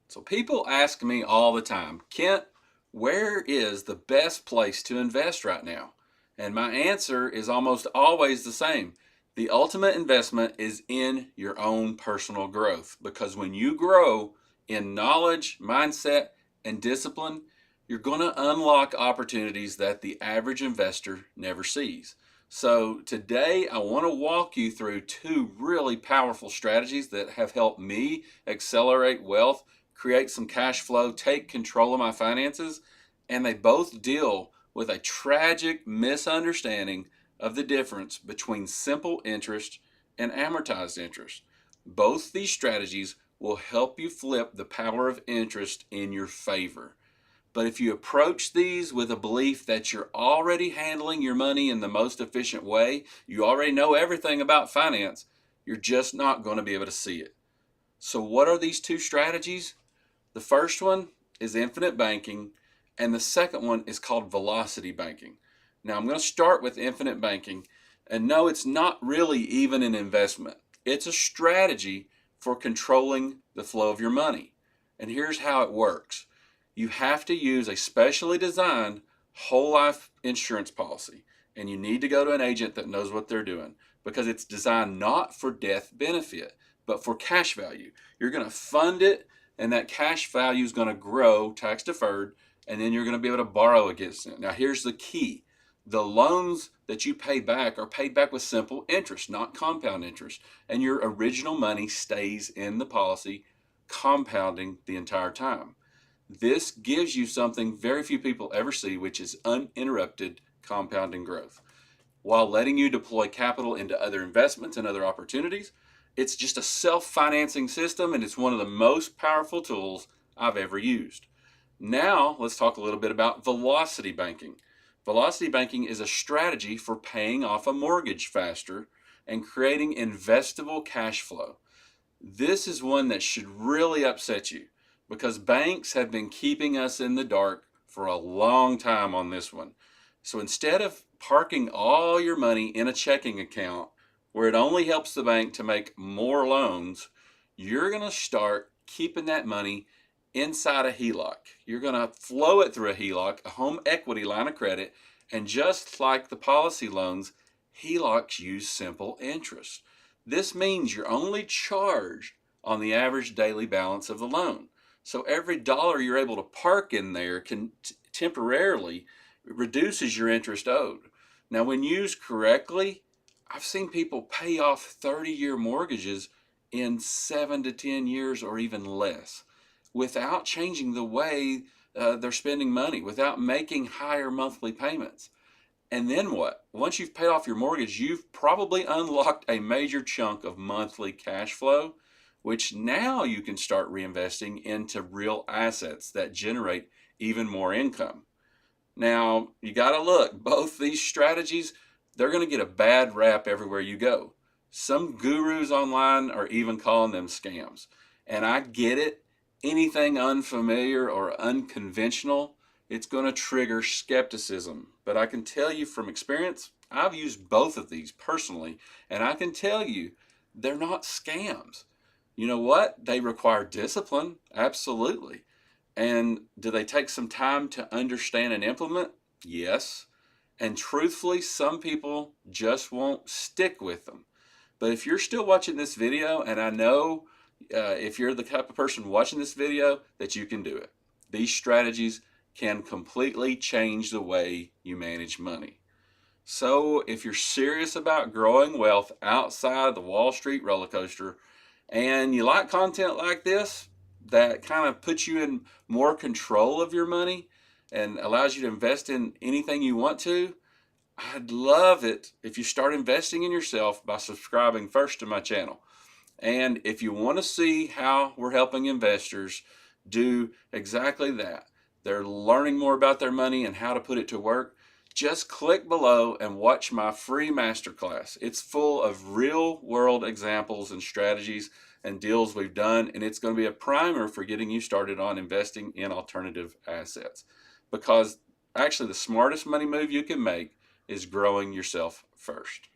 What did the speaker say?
So people ask me all the time, Kent, where is the best place to invest right now? And my answer is almost always the same. The ultimate investment is in your own personal growth, because when you grow in knowledge, mindset, and discipline, you're going to unlock opportunities that the average investor never sees. So today I want to walk you through two really powerful strategies that have helped me accelerate wealth, create some cash flow, take control of my finances, and they both deal with a tragic misunderstanding of the difference between simple interest and amortized interest. Both these strategies will help you flip the power of interest in your favor. But if you approach these with a belief that you're already handling your money in the most efficient way, you already know everything about finance, you're just not going to be able to see it. So what are these two strategies? The first one is infinite banking, and the second one is called velocity banking. Now, I'm going to start with infinite banking, and no, it's not really even an investment. It's a strategy for controlling the flow of your money. And here's how it works. You have to use a specially designed whole life insurance policy, and you need to go to an agent that knows what they're doing, because it's designed not for death benefit, but for cash value. You're going to fund it, and that cash value is going to grow tax deferred, and then you're going to be able to borrow against it. Now, here's the key. The loans that you pay back are paid back with simple interest, not compound interest, and your original money stays in the policy, compounding the entire time. This gives you something very few people ever see, which is uninterrupted compounding growth, while letting you deploy capital into other investments and other opportunities. It's just a self-financing system, and it's one of the most powerful tools I've ever used. Now, let's talk a little bit about velocity banking. Velocity banking is a strategy for paying off a mortgage faster and creating investable cash flow. This is one that should really upset you, because banks have been keeping us in the dark for a long time on this one. So instead of parking all your money in a checking account where it only helps the bank to make more loans, you're going to start keeping that money inside a HELOC. You're going to flow it through a HELOC, a home equity line of credit, and just like the policy loans, HELOCs use simple interest. This means you're only charged on the average daily balance of the loan. So every dollar you're able to park in there can temporarily reduces your interest owed. Now, when used correctly, I've seen people pay off 30-year mortgages in 7 to 10 years or even less without changing the way they're spending money, without making higher monthly payments. And then what? Once you've paid off your mortgage, you've probably unlocked a major chunk of monthly cash flow, which now you can start reinvesting into real assets that generate even more income. Now, you got to look, both these strategies, they're going to get a bad rap everywhere you go. Some gurus online are even calling them scams. And I get it. Anything unfamiliar or unconventional, it's going to trigger skepticism. But I can tell you from experience, I've used both of these personally, and I can tell you they're not scams. You know what? They require discipline, absolutely. And do they take some time to understand and implement? Yes. And truthfully, some people just won't stick with them. But if you're still watching this video, and I know if you're the type of person watching this video, that you can do it. These strategies can completely change the way you manage money. So if you're serious about growing wealth outside the Wall Street roller coaster, and you like content like this that kind of puts you in more control of your money and allows you to invest in anything you want to, I'd love it if you start investing in yourself by subscribing first to my channel. And if you want to see how we're helping investors do exactly that, they're learning more about their money and how to put it to work, just click below and watch my free masterclass. It's full of real world examples and strategies and deals we've done, and it's going to be a primer for getting you started on investing in alternative assets. Because actually the smartest money move you can make is growing yourself first.